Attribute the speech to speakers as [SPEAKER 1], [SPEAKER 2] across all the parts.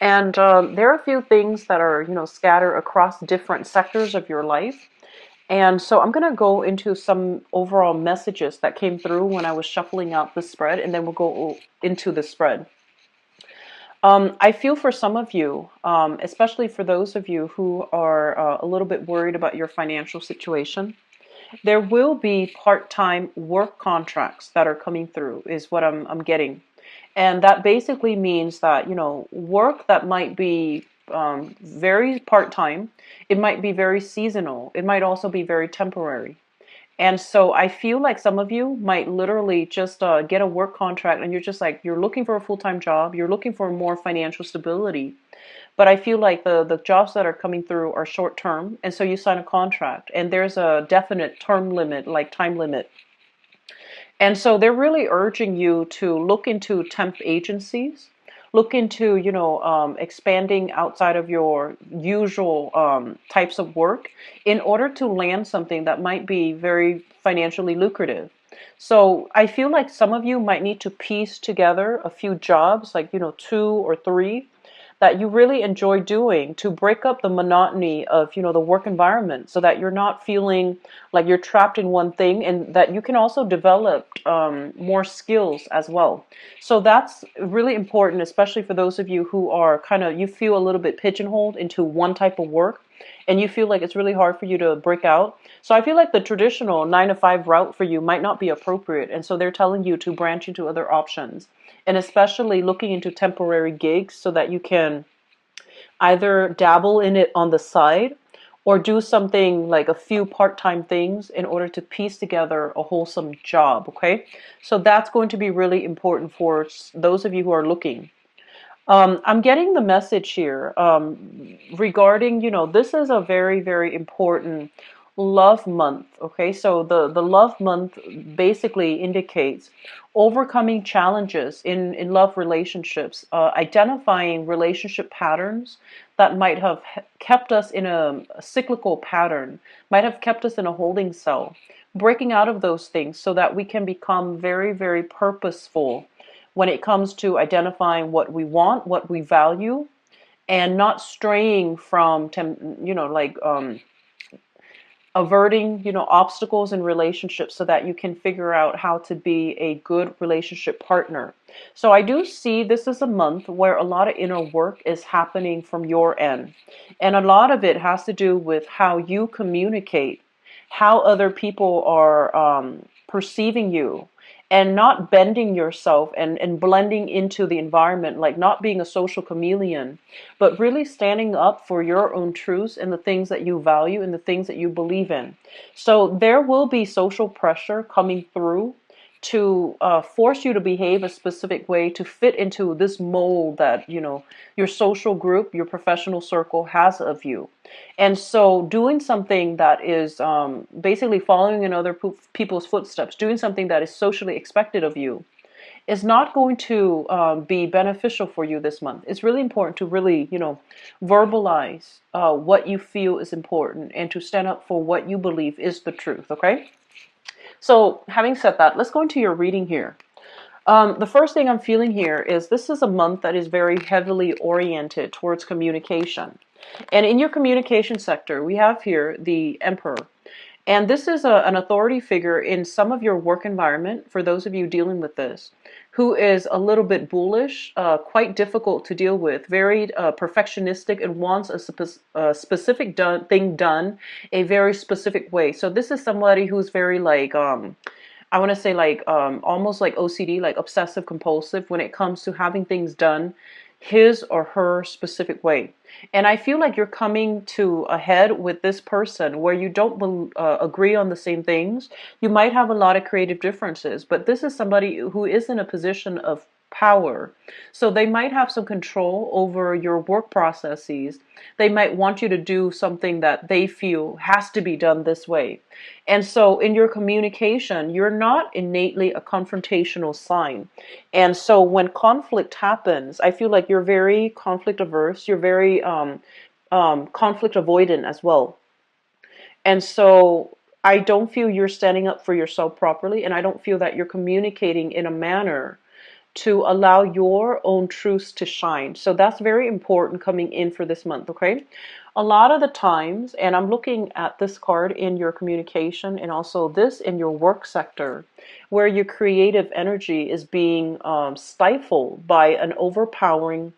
[SPEAKER 1] And there are a few things that are, scattered across different sectors of your life. And so I'm going to go into some overall messages that came through when I was shuffling out the spread, and then we'll go into the spread. I feel for some of you, especially for those of you who are a little bit worried about your financial situation, there will be part-time work contracts that are coming through, is what I'm getting. And that basically means that, work that might be very part-time, it might be very seasonal, it might also be very temporary. And so I feel like some of you might literally just get a work contract and you're just like, you're looking for a full-time job, you're looking for more financial stability. But I feel like the jobs that are coming through are short term. And so you sign a contract and there's a definite term limit, like time limit. And so they're really urging you to look into temp agencies, look into, expanding outside of your usual types of work in order to land something that might be very financially lucrative. So I feel like some of you might need to piece together a few jobs, like, two or three that you really enjoy doing to break up the monotony of, the work environment so that you're not feeling like you're trapped in one thing and that you can also develop more skills as well. So that's really important, especially for those of you who are you feel a little bit pigeonholed into one type of work and you feel like it's really hard for you to break out. So I feel like the traditional 9 to 5 route for you might not be appropriate. And so they're telling you to branch into other options and especially looking into temporary gigs so that you can either dabble in it on the side or do something like a few part-time things in order to piece together a wholesome job, okay? So that's going to be really important for those of you who are looking. I'm getting the message here regarding, this is a very, very important love month. Okay, so the love month basically indicates overcoming challenges in love relationships, identifying relationship patterns that might have kept us in a cyclical pattern, might have kept us in a holding cell, breaking out of those things so that we can become very, very purposeful when it comes to identifying what we want, what we value, and not straying from, averting, obstacles in relationships so that you can figure out how to be a good relationship partner. So I do see this is a month where a lot of inner work is happening from your end. And a lot of it has to do with how you communicate, how other people are perceiving you, and not bending yourself and blending into the environment, like not being a social chameleon, but really standing up for your own truths and the things that you value and the things that you believe in. So there will be social pressure coming through to force you to behave a specific way to fit into this mold that, your social group, your professional circle has of you. And so doing something that is basically following in other people's footsteps, doing something that is socially expected of you, is not going to be beneficial for you this month. It's really important to really, verbalize what you feel is important and to stand up for what you believe is the truth, okay? So having said that, let's go into your reading here. The first thing I'm feeling here is this is a month that is very heavily oriented towards communication. And in your communication sector, we have here the Emperor. And this is an authority figure in some of your work environment, for those of you dealing with this, who is a little bit bullish, quite difficult to deal with, very perfectionistic, and wants a specific thing done a very specific way. So this is somebody who's very like, I want to say like almost like OCD, like obsessive compulsive when it comes to having things done his or her specific way. And I feel like you're coming to a head with this person where you don't agree on the same things. You might have a lot of creative differences, but this is somebody who is in a position of power. So they might have some control over your work processes. They might want you to do something that they feel has to be done this way. And so in your communication, you're not innately a confrontational sign. And so when conflict happens, I feel like you're very conflict averse. You're very conflict avoidant as well. And so I don't feel you're standing up for yourself properly. And I don't feel that you're communicating in a manner to allow your own truths to shine. So that's very important coming in for this month, okay? A lot of the times, and I'm looking at this card in your communication and also this in your work sector, where your creative energy is being stifled by an overwhelming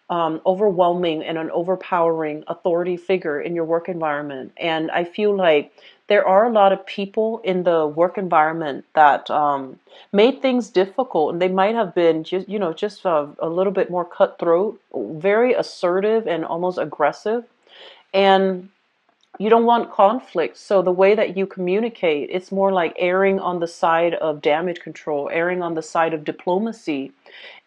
[SPEAKER 1] and an overpowering authority figure in your work environment. And I feel like there are a lot of people in the work environment that made things difficult, and they might have been just, just a little bit more cutthroat, very assertive and almost aggressive. And you don't want conflict. So the way that you communicate, it's more like erring on the side of damage control, erring on the side of diplomacy,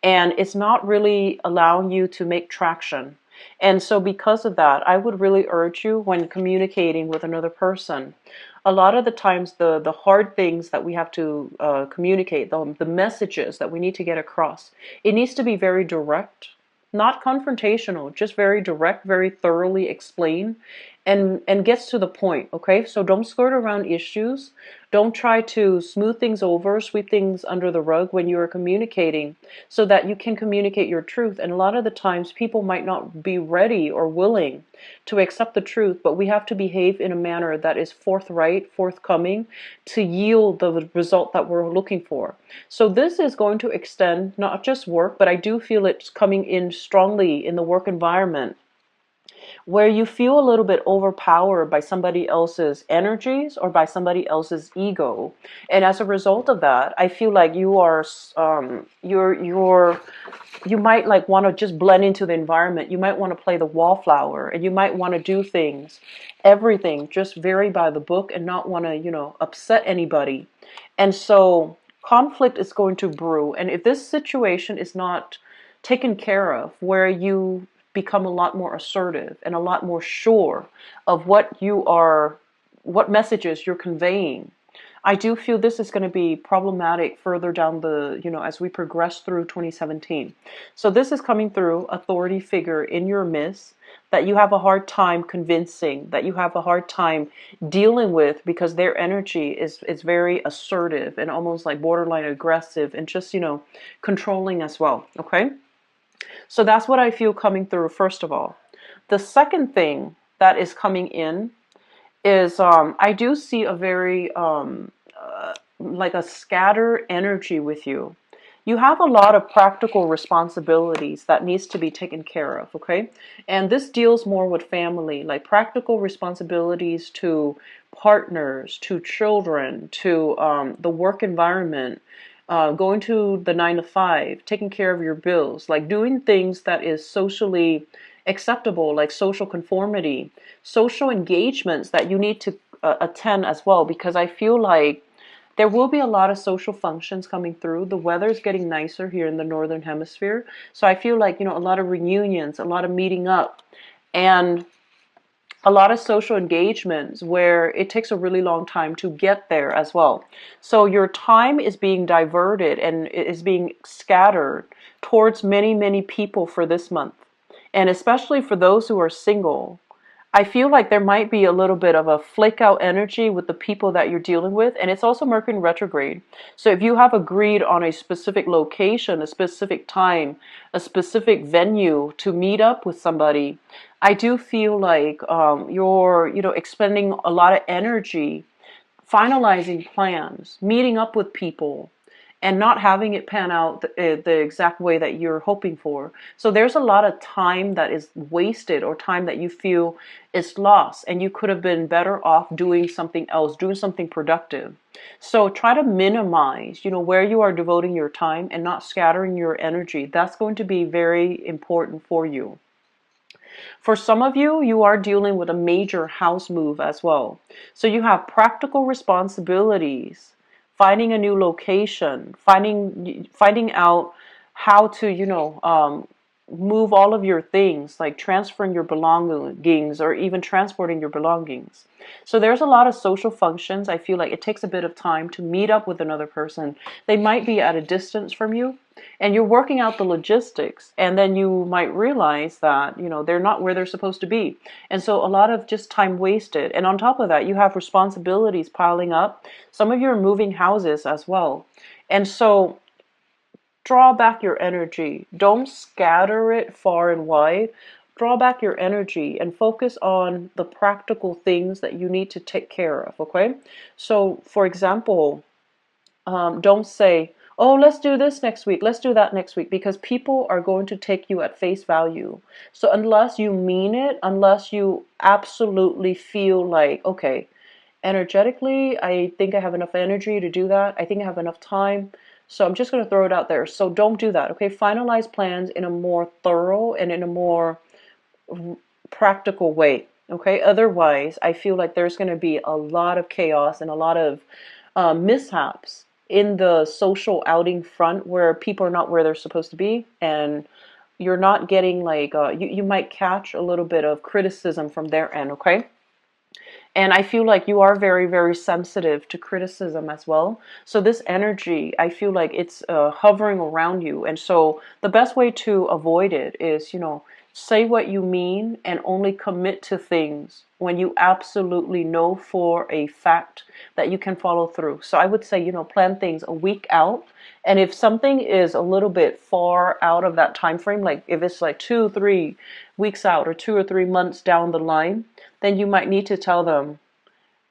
[SPEAKER 1] and it's not really allowing you to make traction. And so because of that, I would really urge you when communicating with another person, a lot of the times the hard things that we have to communicate, the messages that we need to get across, it needs to be very direct, not confrontational, just very direct, very thoroughly explained, and gets to the point, okay? So don't skirt around issues. Don't try to smooth things over, sweep things under the rug when you are communicating, so that you can communicate your truth. And a lot of the times people might not be ready or willing to accept the truth, but we have to behave in a manner that is forthright, forthcoming, to yield the result that we're looking for. So this is going to extend not just work, but I do feel it's coming in strongly in the work environment, where you feel a little bit overpowered by somebody else's energies or by somebody else's ego. And as a result of that, I feel like you are you might like want to just blend into the environment. You might want to play the wallflower, and you might want to do things, everything just very by the book, and not want to, upset anybody. And so conflict is going to brew. And if this situation is not taken care of, where you become a lot more assertive and a lot more sure of what messages you're conveying, I do feel this is going to be problematic further down as we progress through 2017. So this is coming through authority figure in your midst that you have a hard time convincing, that you have a hard time dealing with, because their energy is very assertive and almost like borderline aggressive and just, controlling as well. Okay. So that's what I feel coming through, first of all. The second thing that is coming in is I do see a very like a scattered energy with you. You have a lot of practical responsibilities that needs to be taken care of, okay? And this deals more with family, like practical responsibilities to partners, to children, to the work environment, going to the 9 to 5, taking care of your bills, like doing things that is socially acceptable, like social conformity, social engagements that you need to attend as well, because I feel like there will be a lot of social functions coming through. The weather's getting nicer here in the northern hemisphere, so I feel like, a lot of reunions, a lot of meeting up, and a lot of social engagements where it takes a really long time to get there as well. So your time is being diverted and it is being scattered towards many, many people for this month. And especially for those who are single, I feel like there might be a little bit of a flake out energy with the people that you're dealing with. And it's also Mercury retrograde. So if you have agreed on a specific location, a specific time, a specific venue to meet up with somebody, I do feel like you're, expending a lot of energy finalizing plans, meeting up with people, and not having it pan out the exact way that you're hoping for. So there's a lot of time that is wasted, or time that you feel is lost, and you could have been better off doing something else, doing something productive. So try to minimize, where you are devoting your time and not scattering your energy. That's going to be very important for you. For some of you, you are dealing with a major house move as well. So you have practical responsibilities, finding a new location, finding out how to, move all of your things, like transferring your belongings or even transporting your belongings. So there's a lot of social functions. I feel like it takes a bit of time to meet up with another person. They might be at a distance from you, and you're working out the logistics, and then you might realize that, they're not where they're supposed to be. And so a lot of just time wasted. And on top of that, you have responsibilities piling up. Some of you are moving houses as well. And so draw back your energy. Don't scatter it far and wide. Draw back your energy and focus on the practical things that you need to take care of, okay? So, for example, don't say, oh, let's do this next week, let's do that next week, because people are going to take you at face value. So unless you mean it, unless you absolutely feel like, okay, energetically, I think I have enough energy to do that. I think I have enough time. So I'm just going to throw it out there. So don't do that, okay? Finalize plans in a more thorough and in a more practical way, okay? Otherwise, I feel like there's going to be a lot of chaos and a lot of mishaps in the social outing front where people are not where they're supposed to be, and you're not getting like, you might catch a little bit of criticism from their end, okay? And I feel like you are very, very sensitive to criticism as well. So this energy, I feel like it's hovering around you. And so the best way to avoid it is, say what you mean and only commit to things when you absolutely know for a fact that you can follow through. So I would say, plan things a week out. And if something is a little bit far out of that time frame, like if it's like 2 or 3 weeks out or 2 or 3 months down the line, then you might need to tell them,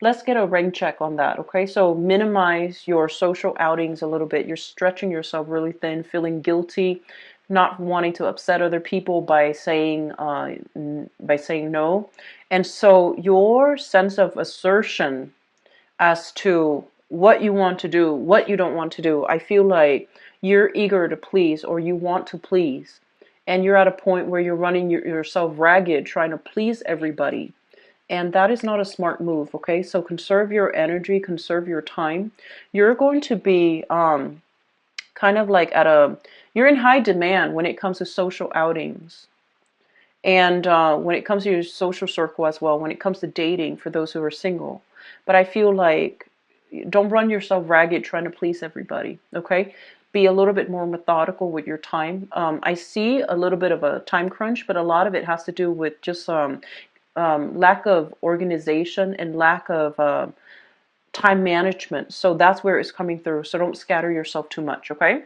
[SPEAKER 1] let's get a rain check on that, okay? So minimize your social outings a little bit. You're stretching yourself really thin, feeling guilty, not wanting to upset other people by saying no. And so your sense of assertion as to what you want to do, what you don't want to do, I feel like you're eager to please, or you want to please. And you're at a point where you're running yourself ragged trying to please everybody. And that is not a smart move, okay? So conserve your energy, conserve your time. You're going to be kind of like you're in high demand when it comes to social outings. And when it comes to your social circle as well, when it comes to dating for those who are single. But I feel like don't run yourself ragged trying to please everybody, okay? Be a little bit more methodical with your time. I see a little bit of a time crunch, but a lot of it has to do with just lack of organization and lack of time management. So that's where it's coming through. So don't scatter yourself too much, okay?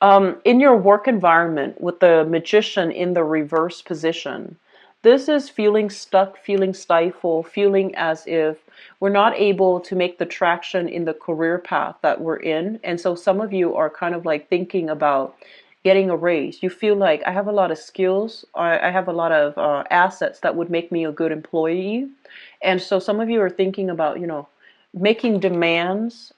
[SPEAKER 1] In your work environment with the magician in the reverse position, this is feeling stuck, feeling stifled, feeling as if we're not able to make the traction in the career path that we're in. And so some of you are kind of like thinking about getting a raise. You feel like I have a lot of skills, I have a lot of assets that would make me a good employee. And so some of you are thinking about, making demands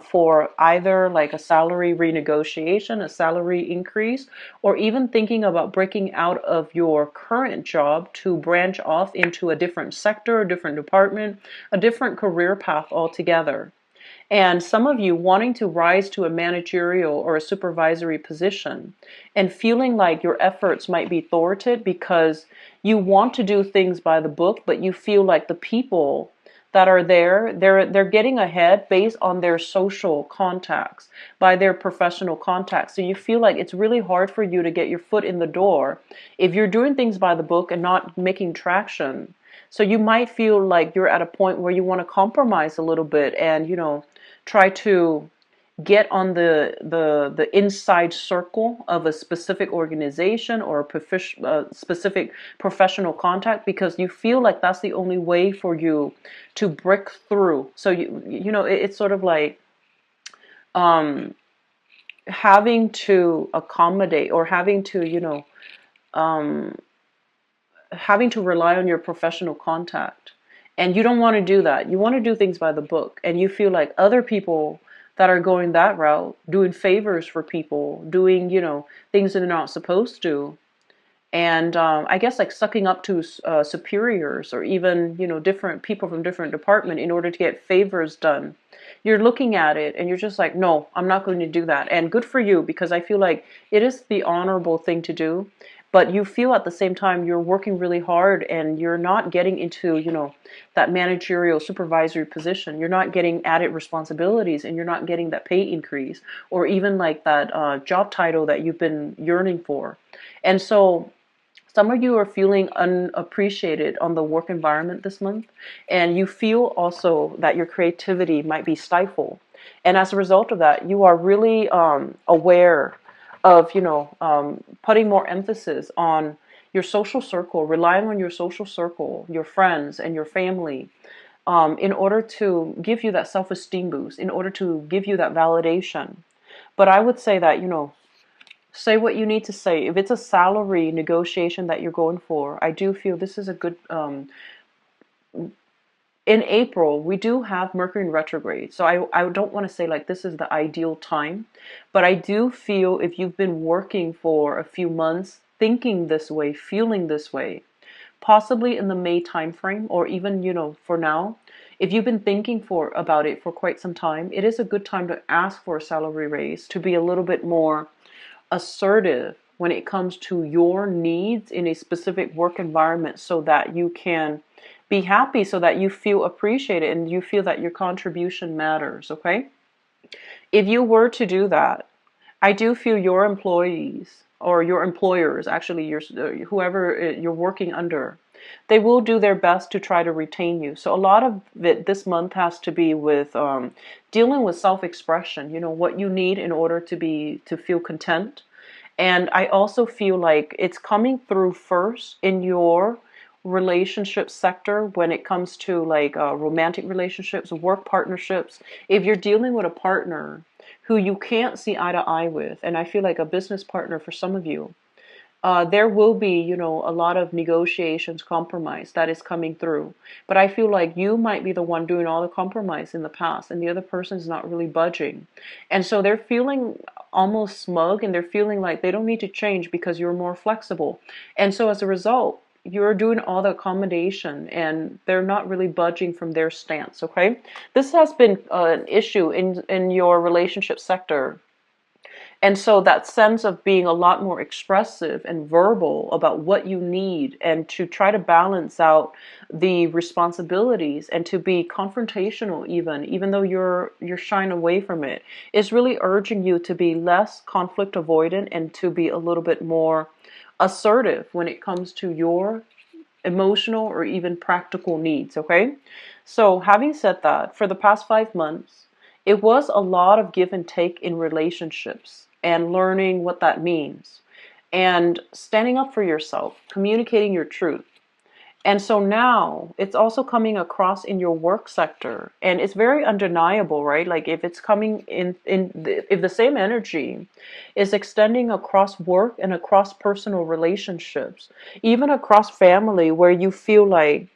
[SPEAKER 1] for either like a salary renegotiation, a salary increase, or even thinking about breaking out of your current job to branch off into a different sector, a different department, a different career path altogether. And some of you wanting to rise to a managerial or a supervisory position and feeling like your efforts might be thwarted because you want to do things by the book, but you feel like the people that are there, they're getting ahead based on their social contacts, by their professional contacts. So you feel like it's really hard for you to get your foot in the door if you're doing things by the book and not making traction. So you might feel like you're at a point where you want to compromise a little bit and, try to get on the inside circle of a specific organization or a specific professional contact, because you feel like that's the only way for you to break through. So it's sort of like having to accommodate or having to having to rely on your professional contact. And you don't want to do that. You want to do things by the book. And you feel like other people that are going that route, doing favors for people, doing, things that they're not supposed to. And I guess like sucking up to superiors or even, different people from different department in order to get favors done. You're looking at it and you're just like, no, I'm not going to do that. And good for you, because I feel like it is the honorable thing to do. But you feel at the same time you're working really hard and you're not getting into, that managerial supervisory position. You're not getting added responsibilities and you're not getting that pay increase or even like that job title that you've been yearning for. And so some of you are feeling unappreciated on the work environment this month, and you feel also that your creativity might be stifled. And as a result of that, you are really aware of, putting more emphasis on your social circle, relying on your social circle, your friends and your family, in order to give you that self-esteem boost, in order to give you that validation. But I would say that, say what you need to say. If it's a salary negotiation that you're going for, I do feel this is a good, in April, we do have Mercury in retrograde. So I don't want to say like this is the ideal time, but I do feel if you've been working for a few months, thinking this way, feeling this way, possibly in the May timeframe, or even, for now, if you've been thinking about it for quite some time, it is a good time to ask for a salary raise, to be a little bit more assertive when it comes to your needs in a specific work environment, so that you can be happy, so that you feel appreciated and you feel that your contribution matters, okay? If you were to do that, I do feel your employees or your employers, actually whoever you're working under, they will do their best to try to retain you. So a lot of it this month has to be with dealing with self-expression, what you need in order to feel content. And I also feel like it's coming through first in your relationship sector when it comes to like romantic relationships, work partnerships. If you're dealing with a partner who you can't see eye to eye with, and I feel like a business partner for some of you, there will be, a lot of negotiations, compromise that is coming through. But I feel like you might be the one doing all the compromise in the past, and the other person's not really budging. And so they're feeling almost smug, and they're feeling like they don't need to change because you're more flexible. And so as a result, you're doing all the accommodation and they're not really budging from their stance, okay? This has been an issue in your relationship sector. And so that sense of being a lot more expressive and verbal about what you need, and to try to balance out the responsibilities and to be confrontational, even though you're shying away from it, is really urging you to be less conflict avoidant and to be a little bit more assertive when it comes to your emotional or even practical needs, okay? So having said that, for the past 5 months, it was a lot of give and take in relationships and learning what that means and standing up for yourself, communicating your truth. And so now it's also coming across in your work sector, and it's very undeniable, right? Like if it's coming if the same energy is extending across work and across personal relationships, even across family, where you feel like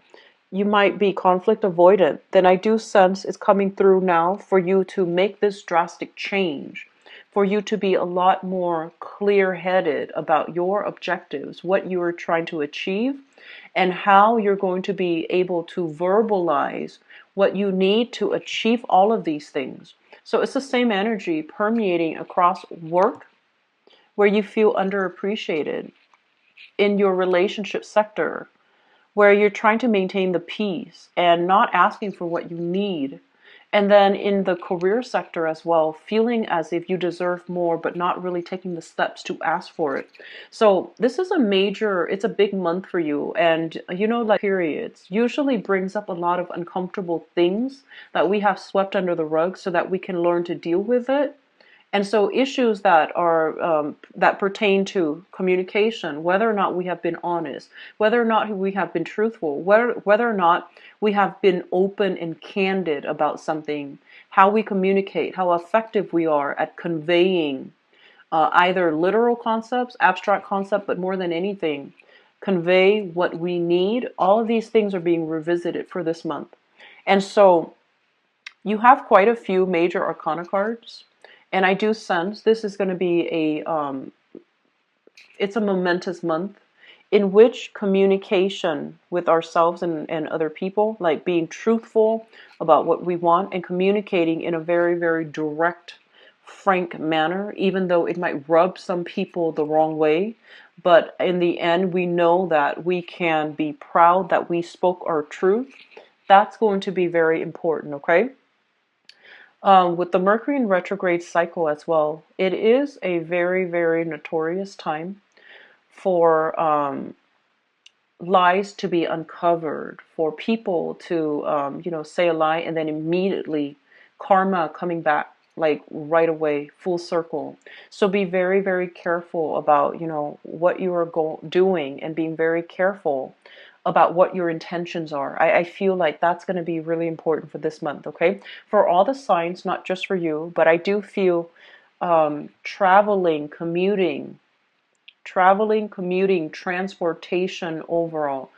[SPEAKER 1] you might be conflict avoidant, then I do sense it's coming through now for you to make this drastic change, for you to be a lot more clear-headed about your objectives, what you are trying to achieve, and how you're going to be able to verbalize what you need to achieve all of these things. So it's the same energy permeating across work, where you feel underappreciated, in your relationship sector, where you're trying to maintain the peace and not asking for what you need. And then in the career sector as well, feeling as if you deserve more, but not really taking the steps to ask for it. So this is it's a big month for you. And like periods usually brings up a lot of uncomfortable things that we have swept under the rug so that we can learn to deal with it. And so issues that are that pertain to communication, whether or not we have been honest, whether or not we have been truthful, whether or not we have been open and candid about something, how we communicate, how effective we are at conveying either literal concepts, abstract concepts, but more than anything, convey what we need. All of these things are being revisited for this month. And so you have quite a few major arcana cards. And I do sense this is going to be it's a momentous month in which communication with ourselves and other people, like being truthful about what we want and communicating in a very, very direct, frank manner, even though it might rub some people the wrong way. But in the end, we know that we can be proud that we spoke our truth. That's going to be very important, okay? With the Mercury in retrograde cycle as well, it is a very, very notorious time for lies to be uncovered, for people to, say a lie and then immediately karma coming back like right away, full circle. So be very, very careful about, what you are doing, and being very careful about what your intentions are. I feel like that's going to be really important for this month, okay? For all the signs, not just for you, but I do feel traveling, commuting, transportation overall.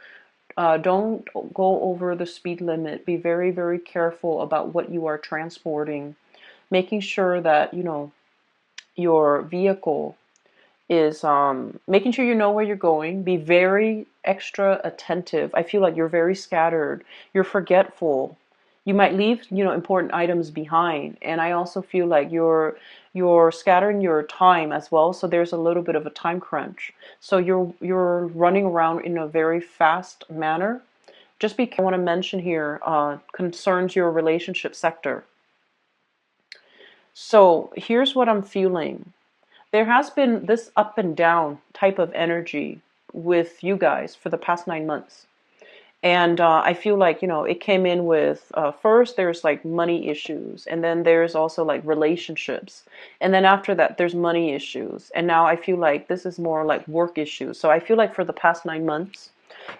[SPEAKER 1] Don't go over the speed limit. Be very, very careful about what you are transporting, making sure that, your vehicle is making sure you know where you're going. Be very extra attentive. I feel like you're very scattered. You're forgetful. You might leave, important items behind. And I also feel like you're scattering your time as well. So there's a little bit of a time crunch. So you're running around in a very fast manner. Just because I want to mention here concerns your relationship sector. So here's what I'm feeling. There has been this up and down type of energy with you guys for the past 9 months. And I feel like, it came in with first there's like money issues, and then there's also like relationships. And then after that, there's money issues. And now I feel like this is more like work issues. So I feel like for the past 9 months,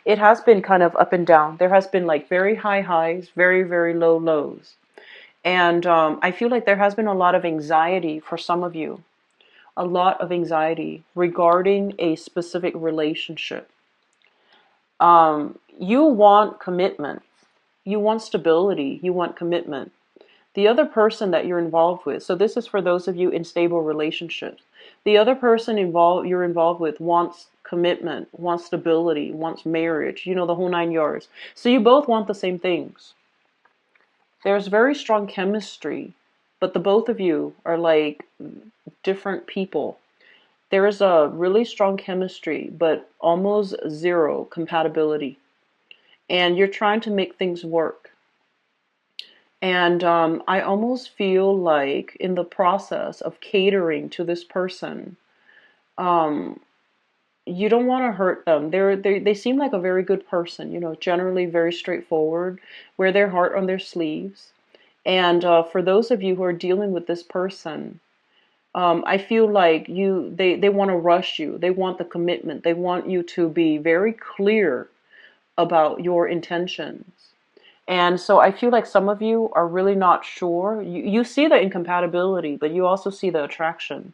[SPEAKER 1] it has been kind of up and down. There has been like very high highs, very, very low lows. And I feel like there has been a lot of anxiety for some of you, a lot of anxiety regarding a specific relationship. You want commitment, you want stability, you want commitment. The other person that you're involved with, so this is for those of you in stable relationships, the other person you're involved with wants commitment, wants stability, wants marriage, the whole 9 yards. So you both want the same things. There's very strong chemistry, but the both of you are like different people. There is a really strong chemistry, but almost zero compatibility. And you're trying to make things work. And I almost feel like in the process of catering to this person, you don't want to hurt them. They seem like a very good person, generally very straightforward, wear their heart on their sleeves. And for those of you who are dealing with this person, I feel like they want to rush you. They want the commitment. They want you to be very clear about your intentions. And so I feel like some of you are really not sure. You see the incompatibility, but you also see the attraction.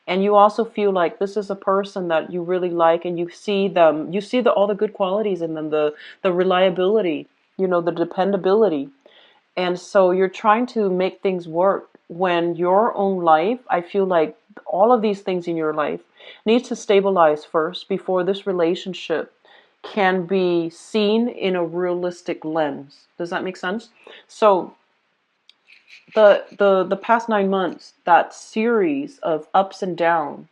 [SPEAKER 1] And you also feel like this is a person that you really like, and you see all the good qualities in them, the reliability, the dependability. And so you're trying to make things work when your own life, I feel like all of these things in your life needs to stabilize first before this relationship can be seen in a realistic lens. Does that make sense? So the past 9 months, that series of ups and downs,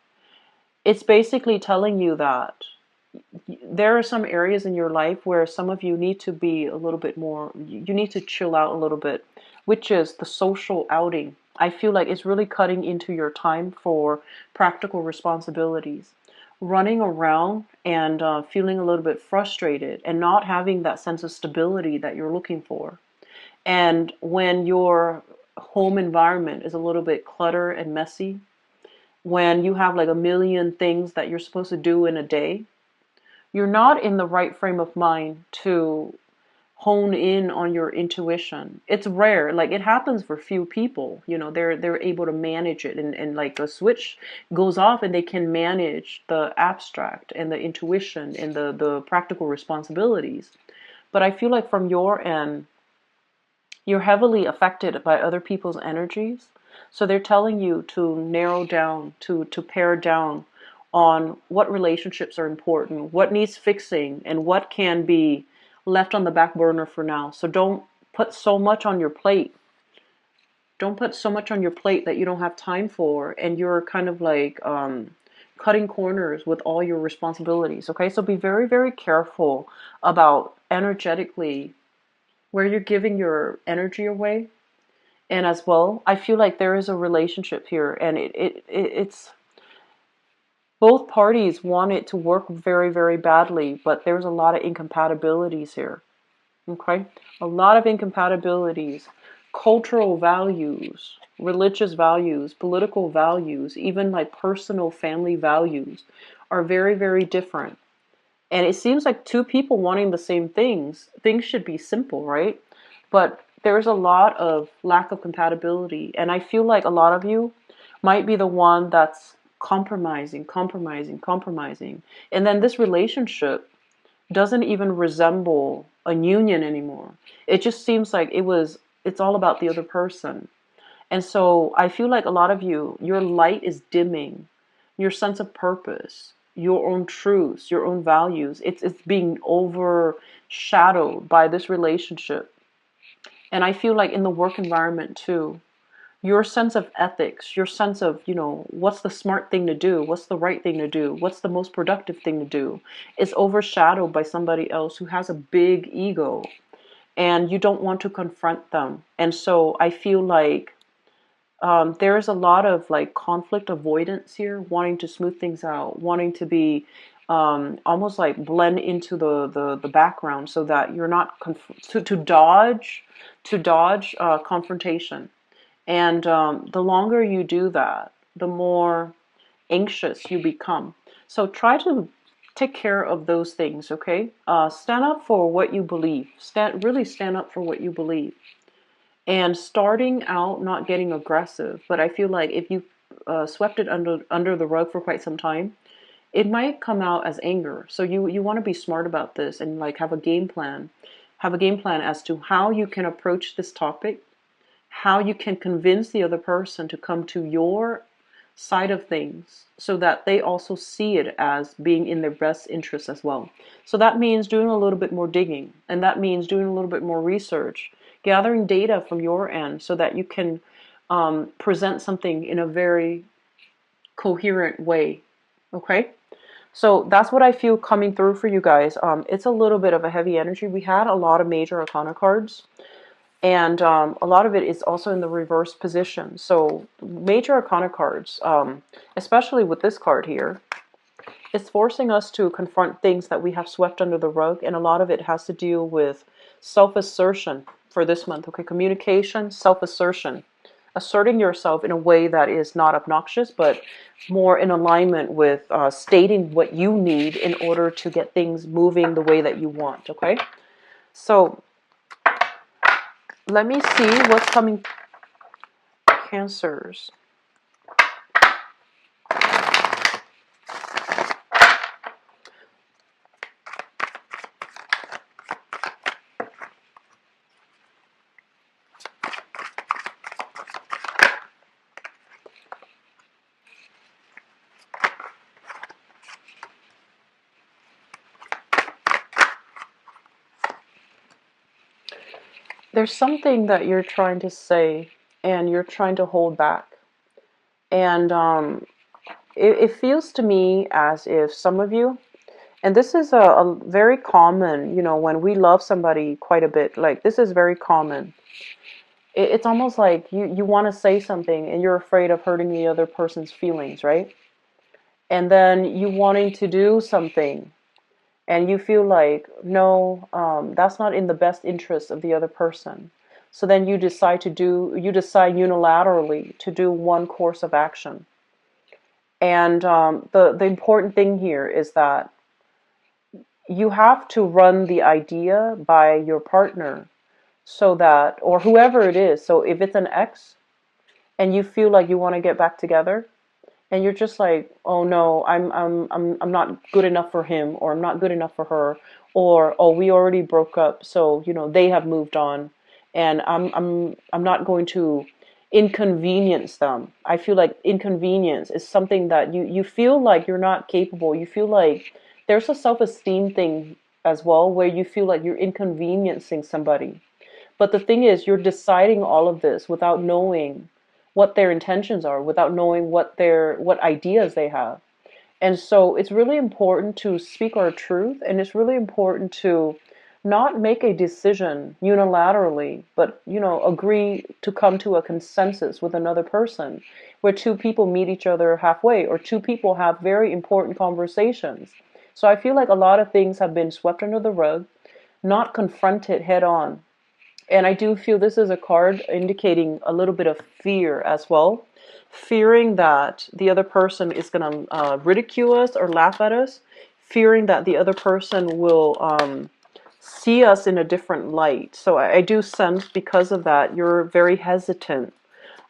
[SPEAKER 1] it's basically telling you that there are some areas in your life where some of you need to be a little bit more, you need to chill out a little bit, which is the social outing. I feel like it's really cutting into your time for practical responsibilities. Running around and feeling a little bit frustrated and not having that sense of stability that you're looking for. And when your home environment is a little bit cluttered and messy, when you have like a million things that you're supposed to do in a day, you're not in the right frame of mind to hone in on your intuition. It's rare. Like, it happens for few people. They're able to manage it, and like a switch goes off and they can manage the abstract and the intuition and the practical responsibilities. But I feel like from your end, you're heavily affected by other people's energies. So they're telling you to narrow down, to pare down on what relationships are important, what needs fixing, and what can be left on the back burner for now. So don't put so much on your plate. Don't put so much on your plate that you don't have time for, and you're kind of like cutting corners with all your responsibilities. Okay, so be very, very careful about energetically where you're giving your energy away. And as well, I feel like there is a relationship here, and it's both parties want it to work very, very badly, but there's a lot of incompatibilities here. Okay? A lot of incompatibilities cultural values, religious values, political values, even like personal family values are very, very different. And it seems like two people wanting the same things should be simple, right? But there's a lot of lack of compatibility. And I feel like a lot of you might be the one that's compromising, compromising, compromising. And then this relationship doesn't even resemble a union anymore. It just seems like it's all about the other person. And so I feel like a lot of you, your light is dimming, your sense of purpose, your own truths, your own values. It's being overshadowed by this relationship. And I feel like in the work environment too, your sense of ethics, your sense of, what's the smart thing to do, what's the right thing to do, what's the most productive thing to do, is overshadowed by somebody else who has a big ego, and you don't want to confront them. And so I feel like there is a lot of like conflict avoidance here, wanting to smooth things out, wanting to be almost like blend into the background so that you're not to dodge confrontation. And the longer you do that, the more anxious you become. So try to take care of those things, okay? Stand up for what you believe. Really stand up for what you believe. And starting out, not getting aggressive. But I feel like if you swept it under the rug for quite some time, it might come out as anger. So you want to be smart about this and like have a game plan. Have a game plan as to how you can approach this topic, how you can convince the other person to come to your side of things so that they also see it as being in their best interest as well. So that means doing a little bit more digging, and that means doing a little bit more research, gathering data from your end so that you can present something in a very coherent way. Okay? So that's what I feel coming through for you guys. It's a little bit of a heavy energy. We had a lot of major arcana cards. And a lot of it is also in the reverse position. So major arcana cards, especially with this card here, it's forcing us to confront things that we have swept under the rug. And a lot of it has to do with self-assertion for this month. Okay, communication, self-assertion. Asserting yourself in a way that is not obnoxious, but more in alignment with stating what you need in order to get things moving the way that you want. Okay, so let me see what's coming. Cancers. There's something that you're trying to say and you're trying to hold back. And it feels to me as if some of you, and this is a very common, when we love somebody quite a bit, like this is very common. It's almost like you want to say something and you're afraid of hurting the other person's feelings, right? And then you wanting to do something and you feel like, no, that's not in the best interest of the other person. So then you decide unilaterally to do one course of action. And the important thing here is that you have to run the idea by your partner so that, or whoever it is. So if it's an ex and you feel like you want to get back together, and you're just like, oh no, I'm not good enough for him, or I'm not good enough for her, or oh, we already broke up, so they have moved on, and I'm not going to inconvenience them. I feel like inconvenience is something that you feel like you're not capable. You feel like there's a self-esteem thing as well, where you feel like you're inconveniencing somebody. But the thing is, you're deciding all of this without knowing what their intentions are, without knowing what ideas they have. And so it's really important to speak our truth, and it's really important to not make a decision unilaterally, but agree to come to a consensus with another person, where two people meet each other halfway, or two people have very important conversations. So I feel like a lot of things have been swept under the rug, not confronted head on. And I do feel this is a card indicating a little bit of fear as well. Fearing that the other person is going to ridicule us or laugh at us. Fearing that the other person will see us in a different light. So I do sense because of that, about you're very hesitant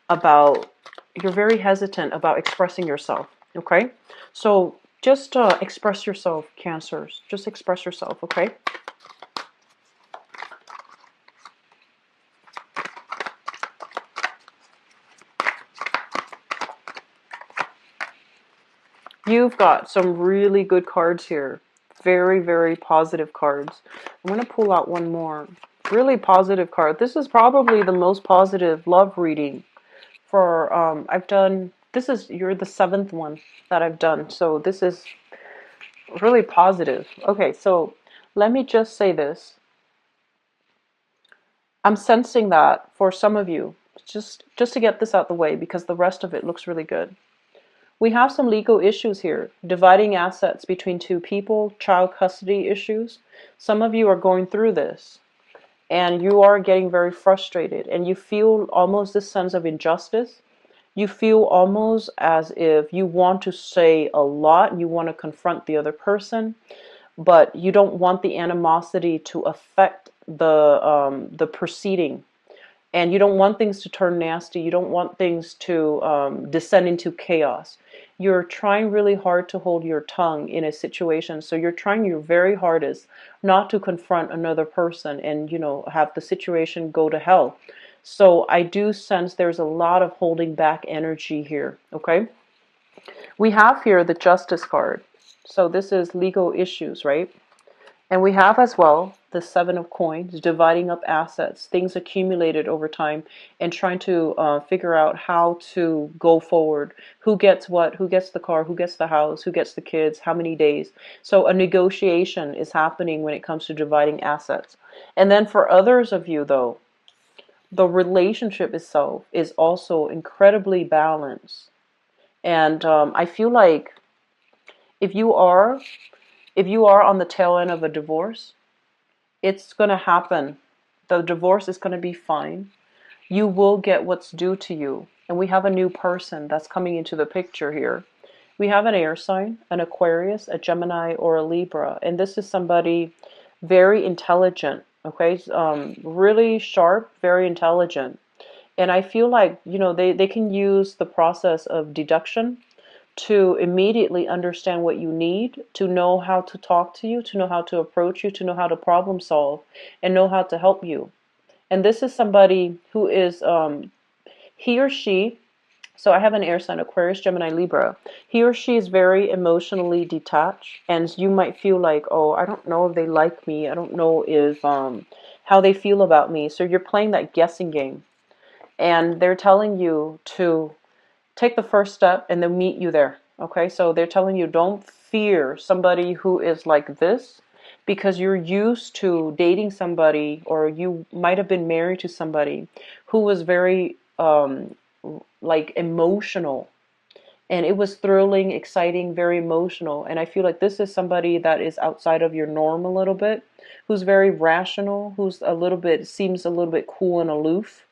[SPEAKER 1] about expressing yourself. Okay? So just express yourself, Cancers. Just express yourself, okay? You've got some really good cards here. Very, very positive cards. I'm going to pull out one more. Really positive card. This is probably the most positive love reading for, I've done, you're the 7th one that I've done. So this is really positive. Okay, so let me just say this. I'm sensing that for some of you, just to get this out the way, because the rest of it looks really good. We have some legal issues here, dividing assets between two people, child custody issues. Some of you are going through this, and you are getting very frustrated, and you feel almost this sense of injustice. You feel almost as if you want to say a lot, you want to confront the other person, but you don't want the animosity to affect the proceeding. And you don't want things to turn nasty. You don't want things to descend into chaos. You're trying really hard to hold your tongue in a situation. So you're trying your very hardest not to confront another person and, have the situation go to hell. So I do sense there's a lot of holding back energy here, okay? We have here the Justice card. So this is legal issues, right? And we have as well the 7 of Coins, dividing up assets, things accumulated over time, and trying to figure out how to go forward. Who gets what? Who gets the car? Who gets the house? Who gets the kids? How many days? So a negotiation is happening when it comes to dividing assets. And then for others of you, though, the relationship itself is also incredibly balanced. And I feel like if you are on the tail end of a divorce, it's going to happen. The divorce is going to be fine. You will get what's due to you. And we have a new person that's coming into the picture here. We have an air sign, an Aquarius, a Gemini, or a Libra. And this is somebody very intelligent, okay? Really sharp, very intelligent. And I feel like, they can use the process of deduction to immediately understand what you need, to know how to talk to you, to know how to approach you, to know how to problem solve, and know how to help you. And this is somebody who is, he or she, so I have an air sign, Aquarius, Gemini, Libra. He or she is very emotionally detached, and you might feel like, oh, I don't know if they like me. I don't know if, how they feel about me. So you're playing that guessing game. And they're telling you to take the first step and they'll meet you there. Okay, so they're telling you don't fear somebody who is like this, because you're used to dating somebody, or you might have been married to somebody who was very like emotional, and it was thrilling, exciting, very emotional. And I feel like this is somebody that is outside of your norm a little bit, who's very rational, who's seems a little bit cool and aloof.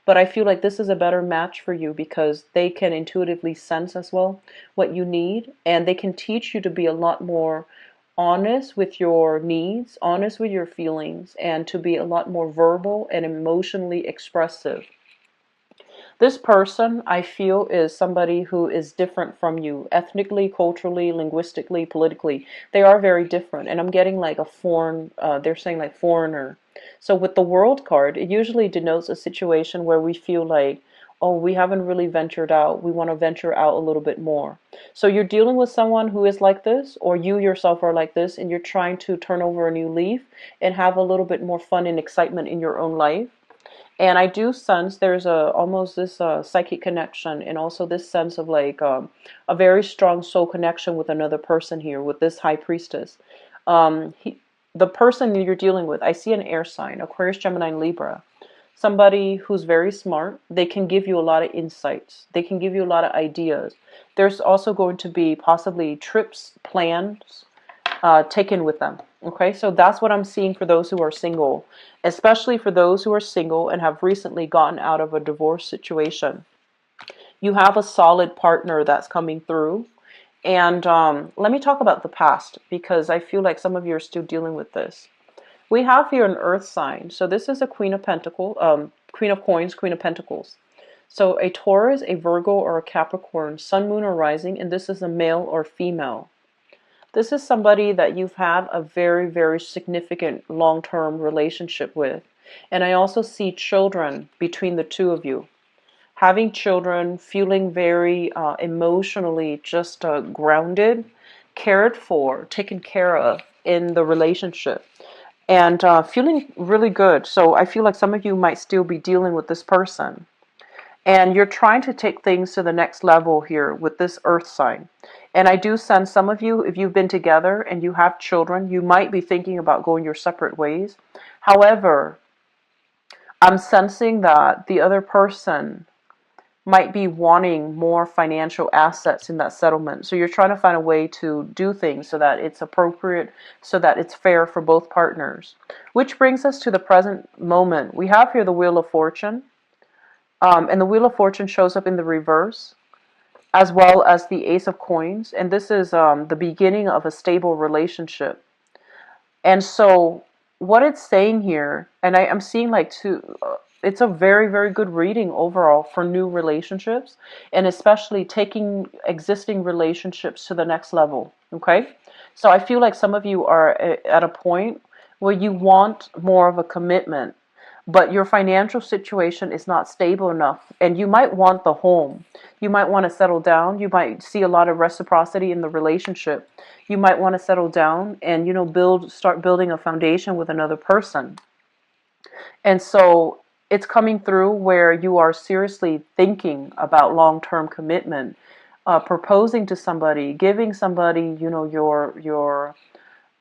[SPEAKER 1] But I feel like this is a better match for you, because they can intuitively sense as well what you need, and they can teach you to be a lot more honest with your needs, honest with your feelings, and to be a lot more verbal and emotionally expressive. This person, I feel, is somebody who is different from you, ethnically, culturally, linguistically, politically. They are very different, and I'm getting like a foreign, they're saying like foreigner. So with the World card, it usually denotes a situation where we feel like, oh, we haven't really ventured out. We want to venture out a little bit more. So you're dealing with someone who is like this, or you yourself are like this, and you're trying to turn over a new leaf and have a little bit more fun and excitement in your own life. And I do sense there's almost this psychic connection, and also this sense of like a very strong soul connection with another person here, with this high priestess. The person you're dealing with, I see an air sign, Aquarius, Gemini, and Libra. Somebody who's very smart. They can give you a lot of insights. They can give you a lot of ideas. There's also going to be possibly trips, plans taken with them. Okay, so that's what I'm seeing for those who are single, especially for those who are single and have recently gotten out of a divorce situation. You have a solid partner that's coming through. And let me talk about the past because I feel like some of you are still dealing with this. We have here an earth sign. So this is a Queen of Pentacles, Queen of Coins, Queen of Pentacles. So a Taurus, a Virgo, or a Capricorn, Sun, Moon, or Rising, and this is a male or female. This is somebody that you've had a very, very significant long-term relationship with. And I also see children between the two of you. Having children, feeling very emotionally just grounded, cared for, taken care of in the relationship, and feeling really good. So I feel like some of you might still be dealing with this person. And you're trying to take things to the next level here with this earth sign. And I do sense some of you, if you've been together and you have children, you might be thinking about going your separate ways. However, I'm sensing that the other person might be wanting more financial assets in that settlement. So you're trying to find a way to do things so that it's appropriate, so that it's fair for both partners. Which brings us to the present moment. We have here the Wheel of Fortune. And the Wheel of Fortune shows up in the reverse, as well as the Ace of Coins. And this is the beginning of a stable relationship. And so what it's saying here, and I'm seeing like it's a very, very good reading overall for new relationships, and especially taking existing relationships to the next level. Okay? So I feel like some of you are at a point where you want more of a commitment, but your financial situation is not stable enough, and you might want the home. You might want to settle down. You might see a lot of reciprocity in the relationship. You might want to settle down and, start building a foundation with another person. And so it's coming through where you are seriously thinking about long-term commitment, proposing to somebody, giving somebody, your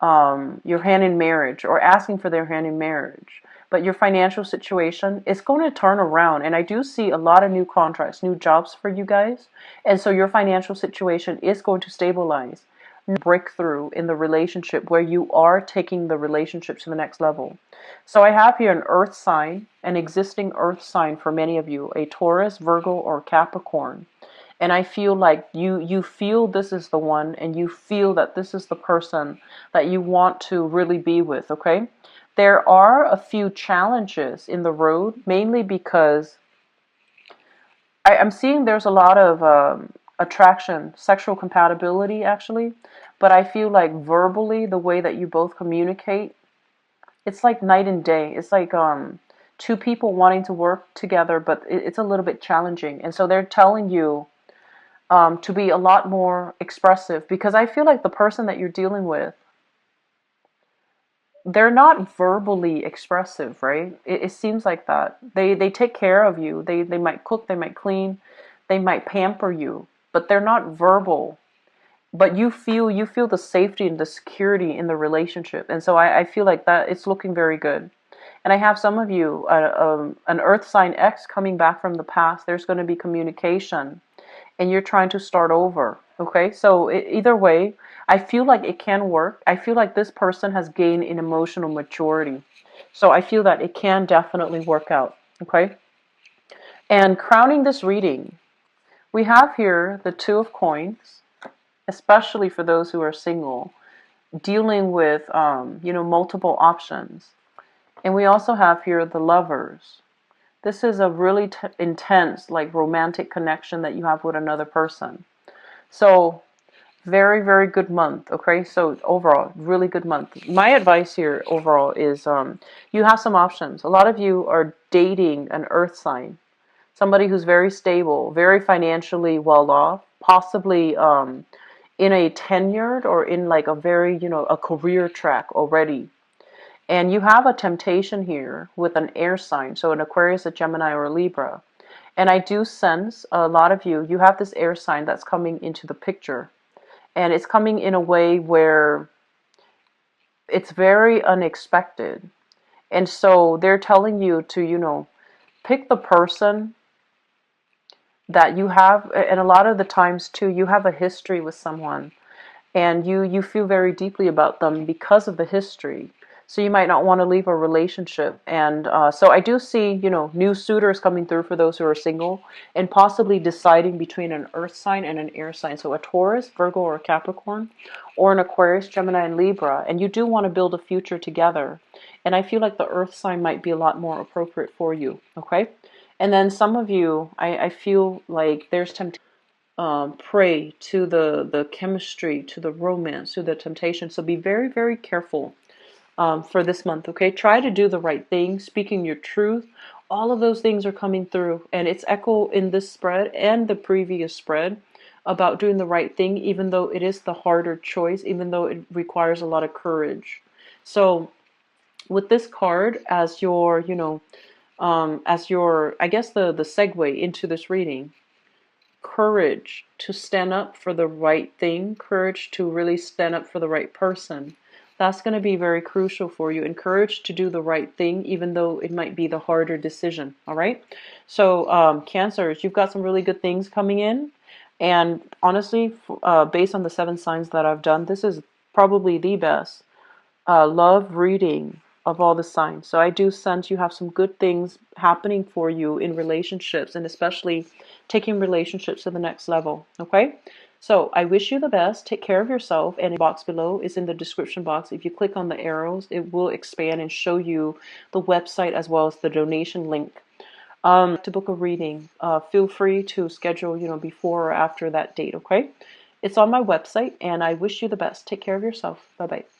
[SPEAKER 1] hand in marriage, or asking for their hand in marriage. But your financial situation is going to turn around. And I do see a lot of new contracts, new jobs for you guys. And so your financial situation is going to stabilize. Breakthrough in the relationship where you are taking the relationship to the next level. So I have here an earth sign, an existing earth sign for many of you, a Taurus, Virgo, or Capricorn. And I feel like you feel this is the one, and you feel that this is the person that you want to really be with, okay? There are a few challenges in the road, mainly because I'm seeing there's a lot of attraction, sexual compatibility actually, but I feel like verbally, the way that you both communicate, it's like night and day. It's like two people wanting to work together, but it's a little bit challenging. And so they're telling you to be a lot more expressive, because I feel like the person that you're dealing with, they're not verbally expressive, right? It seems like that. They take care of you. They might cook, they might clean, they might pamper you, but they're not verbal. But you feel the safety and the security in the relationship, and so I feel like that it's looking very good. And I have some of you, an Earth sign X coming back from the past. There's going to be communication, and you're trying to start over. Okay, so either way, I feel like it can work. I feel like this person has gained in emotional maturity. So I feel that it can definitely work out. Okay, and crowning this reading, we have here the Two of Coins, especially for those who are single, dealing with, multiple options. And we also have here the Lovers. This is a really intense, like romantic connection that you have with another person. So very, very good month. Okay, so overall, really good month. My advice here overall is you have some options. A lot of you are dating an earth sign, somebody who's very stable, very financially well off, possibly in a tenured or in like a very, a career track already. And you have a temptation here with an air sign, so an Aquarius, a Gemini, or a Libra. And I do sense a lot of you have this air sign that's coming into the picture. And it's coming in a way where it's very unexpected. And so they're telling you to, pick the person that you have. And a lot of the times too, you have a history with someone. and you feel very deeply about them because of the history. So you might not want to leave a relationship. And so I do see, new suitors coming through for those who are single, and possibly deciding between an earth sign and an air sign. So a Taurus, Virgo, or Capricorn, or an Aquarius, Gemini, and Libra. And you do want to build a future together. And I feel like the earth sign might be a lot more appropriate for you. Okay. And then some of you, I feel like there's temptation, prey to the chemistry, to the romance, to the temptation. So be very, very careful for this month, okay? Try to do the right thing, speaking your truth. All of those things are coming through, and it's echo in this spread and the previous spread about doing the right thing, even though it is the harder choice, even though it requires a lot of courage. So with this card as your, I guess the segue into this reading, courage to stand up for the right thing, courage to really stand up for the right person. That's going to be very crucial for you. And courage to do the right thing, even though it might be the harder decision. All right. So, Cancers, you've got some really good things coming in. And honestly, based on the 7 signs that I've done, this is probably the best love reading of all the signs. So I do sense you have some good things happening for you in relationships, and especially taking relationships to the next level. Okay? So I wish you the best. Take care of yourself. And the box below is in the description box. If you click on the arrows, it will expand and show you the website as well as the donation link. To book a reading, feel free to schedule, before or after that date. Okay? It's on my website, and I wish you the best. Take care of yourself. Bye bye.